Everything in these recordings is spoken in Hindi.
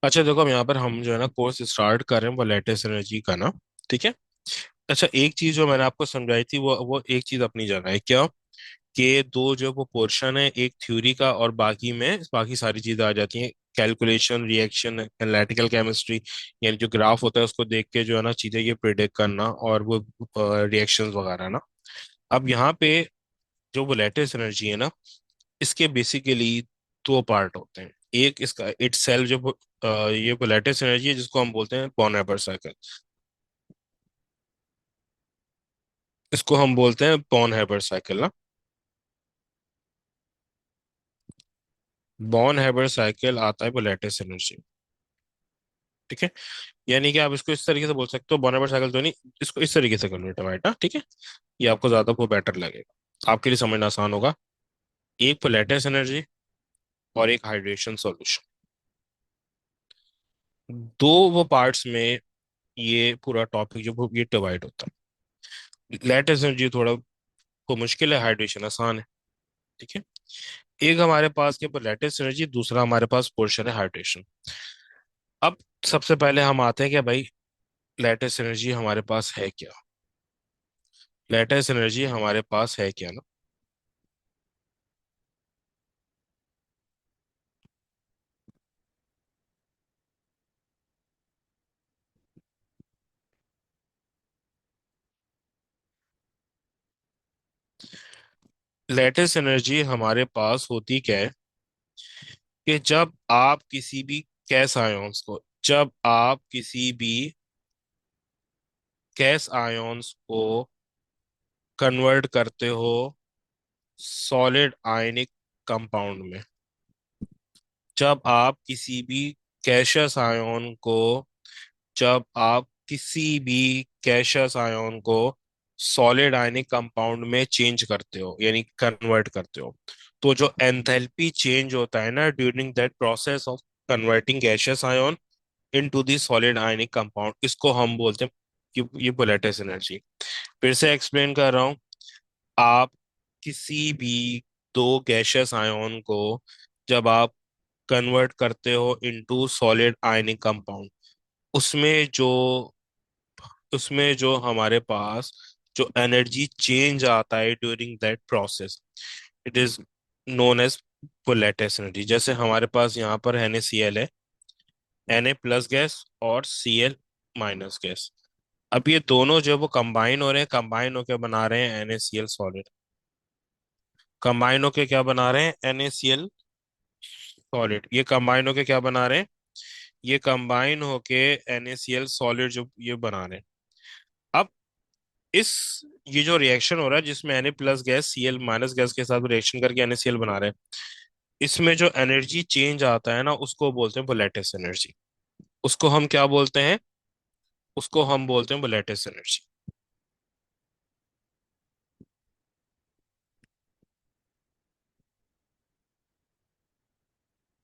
अच्छा देखो, अब यहाँ पर हम जो है ना कोर्स स्टार्ट कर रहे हैं वो लेटेस्ट एनर्जी का ना। ठीक है। अच्छा, एक चीज जो मैंने आपको समझाई थी वो एक चीज अपनी जगह है क्या, कि दो जो वो पोर्शन है, एक थ्योरी का और बाकी में बाकी सारी चीजें आ जाती हैं। कैलकुलेशन, रिएक्शन, एनालिटिकल केमिस्ट्री, यानी जो ग्राफ होता है उसको देख के जो है ना चीजें ये प्रिडिक्ट करना, और वो रिएक्शंस वगैरह ना। अब यहाँ पे जो वो लेटेस्ट एनर्जी है ना, इसके बेसिकली दो पार्ट होते हैं। एक इसका इट सेल्फ जो ये वो लेटेस्ट एनर्जी है जिसको हम बोलते हैं बॉर्न हाइपर साइकिल। इसको हम बोलते हैं बॉर्न हाइपर साइकिल ना। बॉर्न हाइपर साइकिल आता है वो लेटेस्ट एनर्जी। ठीक है। यानी कि आप इसको इस तरीके से बोल सकते हो, बॉर्न हाइपर साइकिल तो नहीं, इसको इस तरीके से कन्वर्ट है, ठीक है। ये आपको ज्यादा वो बेटर लगेगा, आपके लिए समझना आसान होगा। एक तो लेटेस्ट एनर्जी और एक हाइड्रेशन सॉल्यूशन, दो वो पार्ट्स में ये पूरा टॉपिक जो वो ये डिवाइड होता है। लेटेस्ट एनर्जी थोड़ा को मुश्किल है, हाइड्रेशन आसान है। ठीक है। एक हमारे पास के ऊपर लेटेस्ट एनर्जी, दूसरा हमारे पास पोर्शन है हाइड्रेशन। अब सबसे पहले हम आते हैं कि भाई लेटेस्ट एनर्जी हमारे पास है क्या। लेटेस्ट एनर्जी हमारे पास है क्या ना। लेटेस्ट एनर्जी हमारे पास होती क्या है, कि जब आप किसी भी गैस आयोन्स को, जब आप किसी भी गैस आयोन्स को कन्वर्ट करते हो सॉलिड आयनिक कंपाउंड में, जब आप किसी भी गैसियस आयन को, जब आप किसी भी गैसियस आयन को सॉलिड आयनिक कंपाउंड में चेंज करते हो यानी कन्वर्ट करते हो, तो जो एंथैल्पी चेंज होता है ना during that process of converting gaseous ion into the solid ionic compound, इसको हम बोलते हैं कि ये लेटेस्ट एनर्जी। फिर से एक्सप्लेन कर रहा हूँ। आप किसी भी दो गैसियस आयन को जब आप कन्वर्ट करते हो इनटू सॉलिड आयनिक कंपाउंड, उसमें जो उसमें जो हमारे पास जो एनर्जी चेंज आता है during that process, it is known as latest energy. जैसे हमारे पास यहाँ पर NaCl है, Na+ गैस और Cl माइनस गैस। अब ये दोनों जो है वो कंबाइन हो रहे हैं, कंबाइन होकर बना रहे हैं NaCl सॉलिड। कंबाइन होके क्या बना रहे हैं, NaCl सॉलिड। ये कंबाइन होके क्या बना रहे हैं, ये कंबाइन होके NaCl सॉलिड जो ये बना रहे हैं। अब इस ये जो रिएक्शन हो रहा है जिसमें Na+ गैस Cl- गैस के साथ रिएक्शन करके NaCl बना रहे हैं, इसमें जो एनर्जी चेंज आता है ना उसको बोलते हैं लेटेस्ट एनर्जी। उसको हम क्या बोलते हैं, उसको हम बोलते हैं लेटेस्ट एनर्जी।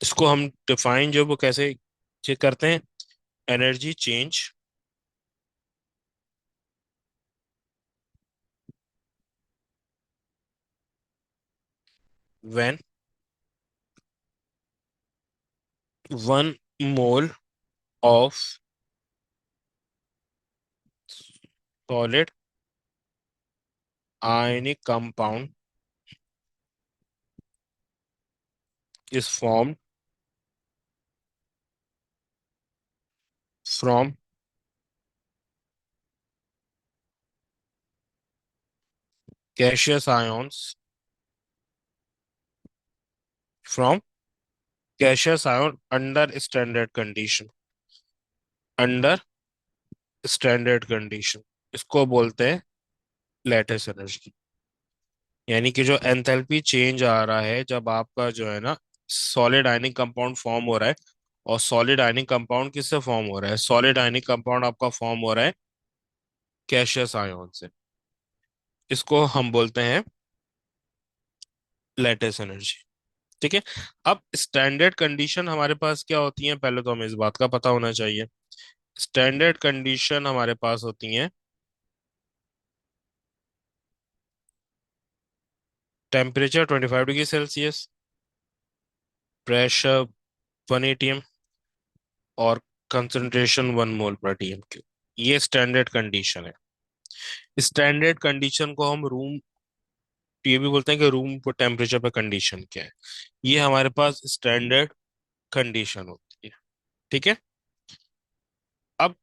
इसको हम डिफाइन जो वो कैसे चेक करते हैं, energy change when 1 mole of solid ionic compound is formed from gaseous ions, from gaseous ion under standard condition, under standard condition. इसको बोलते हैं लेटेस्ट एनर्जी। यानी कि जो एंथैल्पी चेंज आ रहा है जब आपका जो है ना सॉलिड आयनिक कंपाउंड फॉर्म हो रहा है, और सॉलिड आयनिक कंपाउंड किससे फॉर्म हो रहा है, सॉलिड आयनिक कंपाउंड आपका फॉर्म हो रहा है गैसियस आयन से, इसको हम बोलते हैं लेटेस्ट एनर्जी। ठीक है। अब स्टैंडर्ड कंडीशन हमारे पास क्या होती है, पहले तो हमें इस बात का पता होना चाहिए। स्टैंडर्ड कंडीशन हमारे पास होती है temperature 25 degree Celsius, pressure 1 atm, और कंसंट्रेशन 1 मोल पर TMQ। ये स्टैंडर्ड कंडीशन है। स्टैंडर्ड कंडीशन को हम रूम, ये भी बोलते हैं कि रूम पर टेम्परेचर पर कंडीशन क्या है। ये हमारे पास स्टैंडर्ड कंडीशन होती है। ठीक है। अब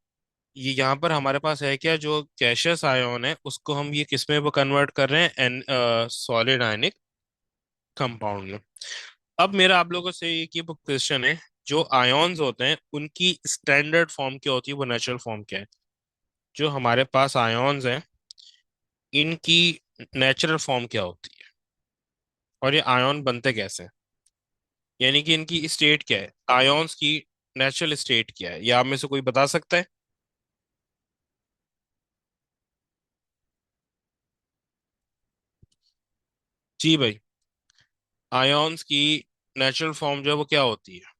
ये यहाँ पर हमारे पास है क्या, जो गैसियस आयन है उसको हम ये किस में कन्वर्ट कर रहे हैं, एन सॉलिड आयनिक कंपाउंड में। अब मेरा आप लोगों से एक ये क्वेश्चन है, जो आयन्स होते हैं उनकी स्टैंडर्ड फॉर्म क्या होती है, वो नेचुरल फॉर्म क्या है। जो हमारे पास आयन्स हैं इनकी नेचुरल फॉर्म क्या होती है, और ये आयन बनते कैसे हैं, यानी कि इनकी स्टेट क्या है, आयन्स की नेचुरल स्टेट क्या है, ये आप में से कोई बता सकता है। जी भाई, आयन्स की नेचुरल फॉर्म जो है वो क्या होती है।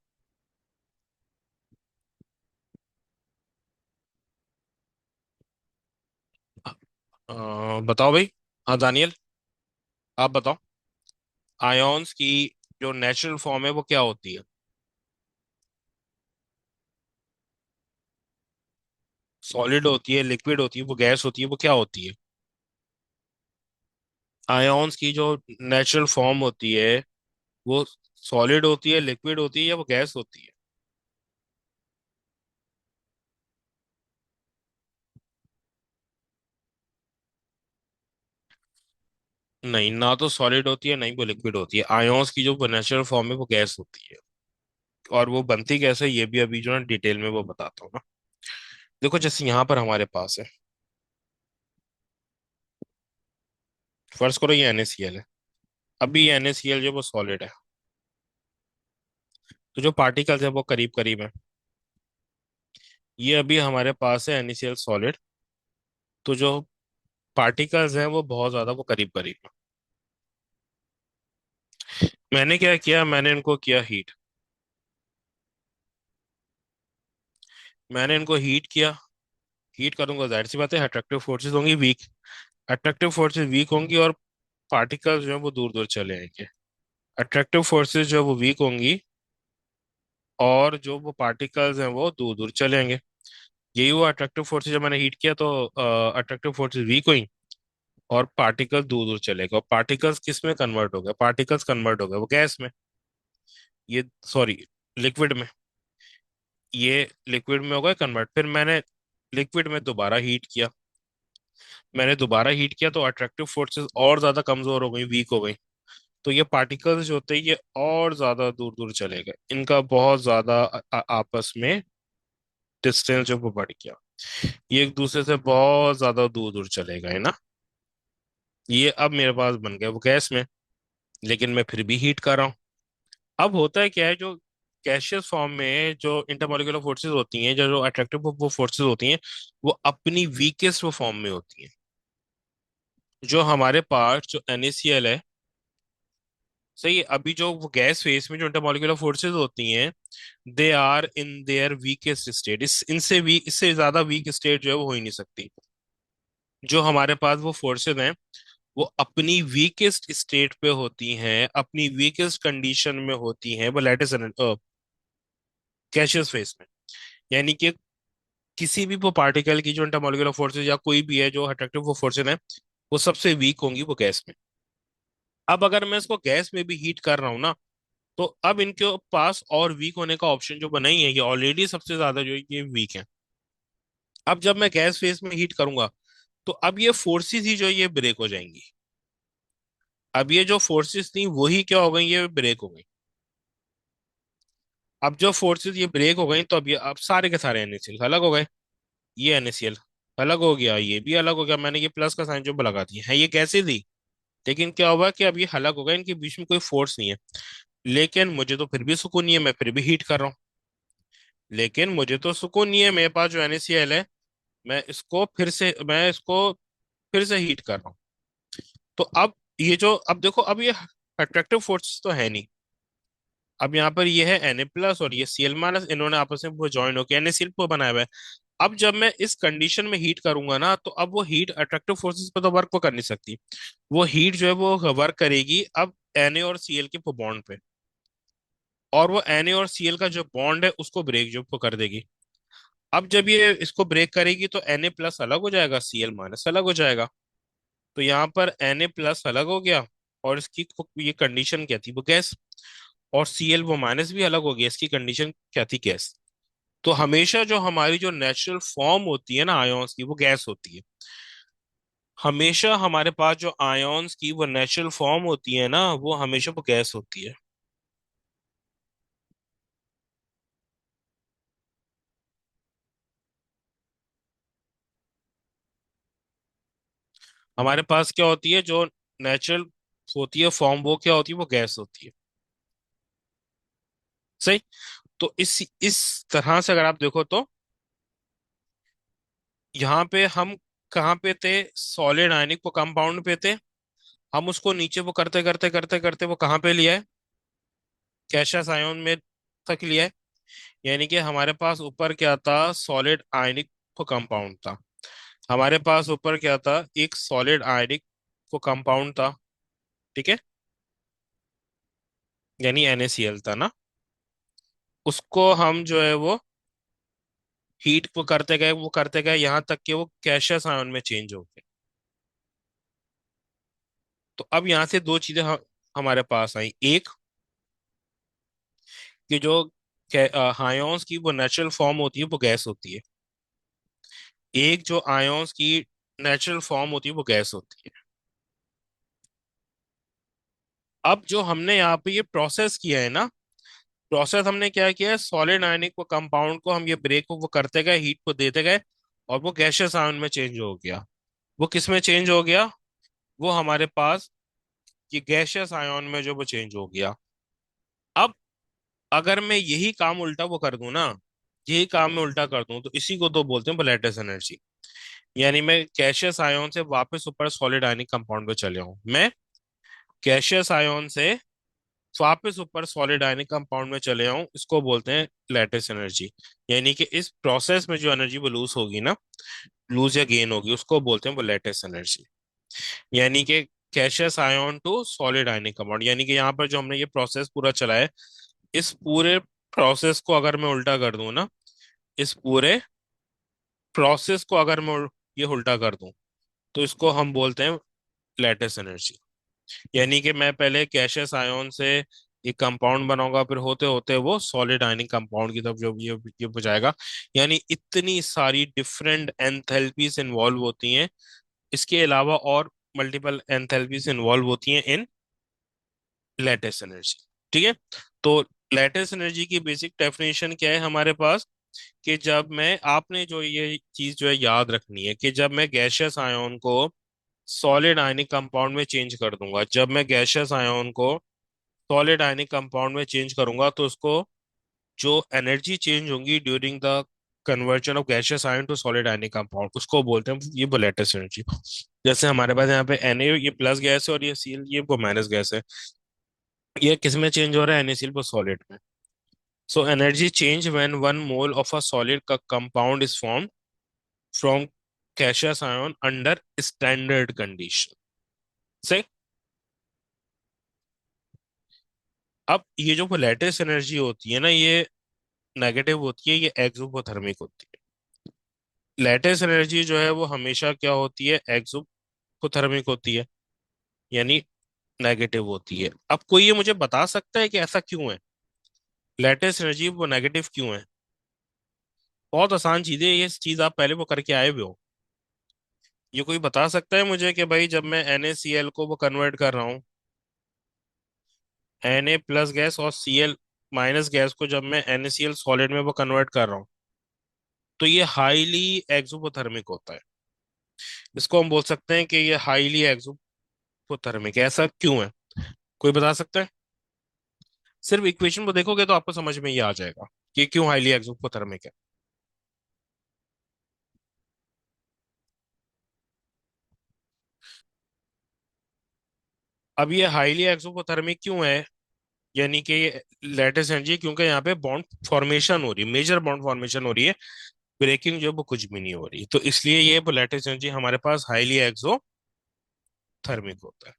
बताओ भाई। हाँ दानियल, आप बताओ। आयन्स की जो नेचुरल फॉर्म है वो क्या होती है। सॉलिड होती है, लिक्विड होती है, वो गैस होती है, वो क्या होती है। आयन्स की जो नेचुरल फॉर्म होती है वो सॉलिड होती है, लिक्विड होती है, या वो गैस होती है। नहीं, ना तो सॉलिड होती है, नहीं वो लिक्विड होती है। आयन्स की जो नेचुरल फॉर्म है वो गैस होती है। और वो बनती कैसे, ये भी अभी जो है डिटेल में वो बताता हूँ ना। देखो जैसे यहाँ पर हमारे पास है, फर्ज करो ये NaCl है। अभी ये NaCl जो वो सॉलिड है, तो जो पार्टिकल्स है वो करीब करीब है। ये अभी हमारे पास है NaCl सॉलिड, तो जो पार्टिकल्स हैं वो बहुत ज्यादा वो करीब करीब है। मैंने क्या किया, मैंने इनको किया हीट। मैंने इनको हीट किया। हीट करूंगा, जाहिर सी बात है अट्रैक्टिव फोर्सेस होंगी वीक। अट्रैक्टिव फोर्सेस वीक होंगी और पार्टिकल्स जो है वो दूर दूर चले आएंगे। अट्रैक्टिव फोर्सेस जो है वो वीक होंगी और जो वो पार्टिकल्स हैं वो दूर दूर चलेंगे। यही हुआ, अट्रैक्टिव फोर्सेस जब मैंने हीट किया तो अट्रैक्टिव फोर्सेस वीक हुई और पार्टिकल्स दूर दूर चले गए। और पार्टिकल्स किस में कन्वर्ट हो गए, पार्टिकल्स कन्वर्ट हो गए वो गैस में। ये सॉरी, लिक्विड में। ये लिक्विड में हो गए कन्वर्ट। फिर मैंने लिक्विड में दोबारा हीट किया। मैंने दोबारा हीट किया तो अट्रैक्टिव फोर्सेस और ज्यादा कमजोर हो गई, वीक हो गई। तो ये पार्टिकल्स जो होते हैं ये और ज्यादा दूर दूर चले गए, इनका बहुत ज्यादा आपस में डिस्टेंस जो वो बढ़ गया। ये एक दूसरे से बहुत ज्यादा दूर दूर चले गए ना। ये अब मेरे पास बन गए वो गैस में, लेकिन मैं फिर भी हीट कर रहा हूँ। अब होता है क्या है, जो गैसियस फॉर्म में जो इंटरमॉलिक्यूलर फोर्सेस होती हैं, जो जो अट्रैक्टिव वो फोर्सेस होती हैं, वो अपनी वीकेस्ट वो फॉर्म में होती हैं। जो हमारे पास जो NaCl है, सही है, अभी जो वो गैस फेस में जो इंटरमॉलिक्यूलर फोर्सेस होती हैं, they are in their weakest state. इस इनसे वीक, इससे ज्यादा वीक स्टेट जो है वो हो ही नहीं सकती। जो हमारे पास वो फोर्सेस हैं वो अपनी वीकेस्ट स्टेट पे होती हैं, अपनी वीकेस्ट कंडीशन में होती हैं वो लैटिस गैसियस फेस में। यानी कि किसी भी वो पार्टिकल की जो इंटरमॉलिक्यूलर फोर्सेज या कोई भी है जो अट्रैक्टिव वो फोर्सेज है, वो सबसे वीक होंगी वो गैस में। अब अगर मैं इसको गैस में भी हीट कर रहा हूँ ना, तो अब इनके पास और वीक होने का ऑप्शन जो बना ही है, ये ऑलरेडी सबसे ज्यादा जो है ये वीक है। अब जब मैं गैस फेस में हीट करूंगा तो अब ये फोर्सेस ही जो है ये ब्रेक हो जाएंगी। अब ये जो फोर्सेस थी वही क्या हो गई, ये ब्रेक हो गई। अब जो फोर्सेस ये ब्रेक हो गई तो अब ये अब सारे के सारे NaCl अलग हो गए। ये NaCl अलग हो गया, ये भी अलग हो गया। मैंने ये प्लस का साइन जो लगा दिया है, ये कैसे थी, लेकिन क्या हुआ कि अब ये अलग हो गए, इनके बीच में कोई फोर्स नहीं है। लेकिन मुझे तो फिर भी सुकून नहीं है, मैं फिर भी हीट कर रहा हूँ। लेकिन मुझे तो सुकून नहीं है, मेरे पास जो NaCl है, मैं इसको फिर से हीट कर रहा हूँ। तो अब ये जो, अब देखो, अब ये अट्रैक्टिव फोर्स तो है नहीं। अब यहाँ पर ये है Na+ और ये Cl-, इन्होंने आपस में वो ज्वाइन होकर NaCl को बनाया हुआ है। अब जब मैं इस कंडीशन में हीट करूंगा ना, तो अब वो हीट अट्रैक्टिव फोर्सेस पे तो वर्क को कर नहीं सकती। वो हीट जो है वो वर्क करेगी अब Na और Cl के बॉन्ड पे। और वो Na और Cl का जो बॉन्ड है उसको ब्रेक जो वो कर देगी। अब जब ये इसको ब्रेक करेगी तो Na+ अलग हो जाएगा, Cl- अलग हो जाएगा। तो यहाँ पर Na+ अलग हो गया, और इसकी ये कंडीशन क्या थी, वो गैस। और Cl वो माइनस भी अलग हो गया, इसकी कंडीशन क्या थी, गैस। तो हमेशा जो हमारी जो नेचुरल फॉर्म होती है ना आयोन्स की, वो गैस होती है। हमेशा हमारे पास जो आयोन्स की वो नेचुरल फॉर्म होती है ना, वो हमेशा वो गैस होती है। हमारे पास क्या होती है, जो नेचुरल होती है फॉर्म, वो क्या होती है, वो गैस होती है। सही। तो इस तरह से अगर आप देखो तो यहाँ पे हम कहाँ पे थे, सॉलिड आयनिक वो कंपाउंड पे थे। हम उसको नीचे वो करते करते करते करते वो कहाँ पे लिया है, गैसियस आयन में तक लिया है। यानी कि हमारे पास ऊपर क्या था, सॉलिड आयनिक को कंपाउंड था। हमारे पास ऊपर क्या था, एक सॉलिड आयनिक को कंपाउंड था। ठीक है, यानी NaCl था ना। उसको हम जो है वो हीट को करते गए, वो करते गए यहाँ तक कि वो गैसियस आयन में चेंज हो गए। तो अब यहाँ से दो चीजें हमारे पास आई। एक, कि जो आयोन्स की वो नेचुरल फॉर्म होती है वो गैस होती है। एक, जो आयोन्स की नेचुरल फॉर्म होती है वो गैस होती है। अब जो हमने यहाँ पे ये प्रोसेस किया है ना, प्रोसेस हमने क्या किया है, सॉलिड आयनिक को कंपाउंड को हम ये ब्रेक को वो करते गए, हीट को देते गए, और वो गैसियस आयन में चेंज हो गया। वो किस में चेंज हो गया, वो हमारे पास ये गैसियस आयन में जो वो चेंज हो गया। अब अगर मैं यही काम उल्टा वो कर दूं ना, यही काम मैं उल्टा कर दूं, तो इसी को तो बोलते हैं लैटिस एनर्जी। यानी मैं गैसियस आयन से वापस ऊपर सॉलिड आयनिक कंपाउंड पे चले आऊं, मैं गैसियस आयन से वापस ऊपर सॉलिड आयनिक कंपाउंड में चले आऊं, इसको बोलते हैं लैटिस एनर्जी। यानी कि इस प्रोसेस में जो एनर्जी वो लूज होगी ना, लूज या गेन होगी, उसको बोलते हैं वो लैटिस एनर्जी। यानी कि gaseous ion to solid ionic compound, यानी कि यहाँ पर जो हमने ये प्रोसेस पूरा चला है, इस पूरे प्रोसेस को अगर मैं उल्टा कर दूं ना, इस पूरे प्रोसेस को अगर मैं ये उल्टा कर दूं, तो इसको हम बोलते हैं लैटिस एनर्जी। यानी कि मैं पहले गैसियस आयन से एक कंपाउंड बनाऊंगा, फिर होते होते वो सॉलिड आयनिक कंपाउंड की तरफ जो ये हो जाएगा। यानी इतनी सारी डिफरेंट एंथैल्पीज इन्वॉल्व होती हैं। इसके अलावा और मल्टीपल एंथैल्पीज इन्वॉल्व होती हैं इन लैटिस एनर्जी। ठीक है। तो लैटिस एनर्जी की बेसिक डेफिनेशन क्या है हमारे पास, कि जब मैं, आपने जो ये चीज जो है याद रखनी है, कि जब मैं गैसियस आयन को सॉलिड आयनिक कंपाउंड में चेंज कर दूंगा, जब मैं गैसियस आयन को सॉलिड आयनिक कंपाउंड में चेंज करूंगा, तो उसको जो एनर्जी चेंज होंगी during the conversion of gaseous ion to solid ionic compound, उसको बोलते हैं ये लैटिस एनर्जी। जैसे हमारे पास यहाँ पे Na ये प्लस गैस है, और ये Cl ये वो माइनस गैस है। ये किस में चेंज हो रहा है, NaCl वो सॉलिड में। So energy change when 1 mole of a solid का compound is form from gaseous ion under standard condition से। अब ये जो लैटिस एनर्जी होती है ना, ये नेगेटिव होती है, ये एक्सोथर्मिक होती है। लैटिस एनर्जी जो है वो हमेशा क्या होती है, एक्सोथर्मिक होती है, यानी नेगेटिव होती है। अब कोई ये मुझे बता सकता है कि ऐसा क्यों है, लैटिस एनर्जी वो नेगेटिव क्यों है। बहुत आसान चीज है, ये चीज आप पहले वो करके आए हुए हो। ये कोई बता सकता है मुझे कि भाई जब मैं NaCl को वो कन्वर्ट कर रहा हूँ, Na+ गैस और Cl- गैस को जब मैं NaCl सॉलिड में वो कन्वर्ट कर रहा हूँ, तो ये हाईली एक्सोथर्मिक होता है। इसको हम बोल सकते हैं कि ये हाईली एक्सोथर्मिक है। ऐसा क्यों है, कोई बता सकता है। सिर्फ इक्वेशन को देखोगे तो आपको समझ में ये आ जाएगा कि क्यों हाईली एक्सोथर्मिक है। अब ये हाईली एक्सोथर्मिक क्यों है, यानी कि लेटेस्ट एनर्जी, क्योंकि यहाँ पे बॉन्ड फॉर्मेशन हो रही है, मेजर बॉन्ड फॉर्मेशन हो रही है, ब्रेकिंग जो है वो कुछ भी नहीं हो रही, तो इसलिए ये लेटेस्ट एनर्जी हमारे पास हाईली एक्सोथर्मिक होता है।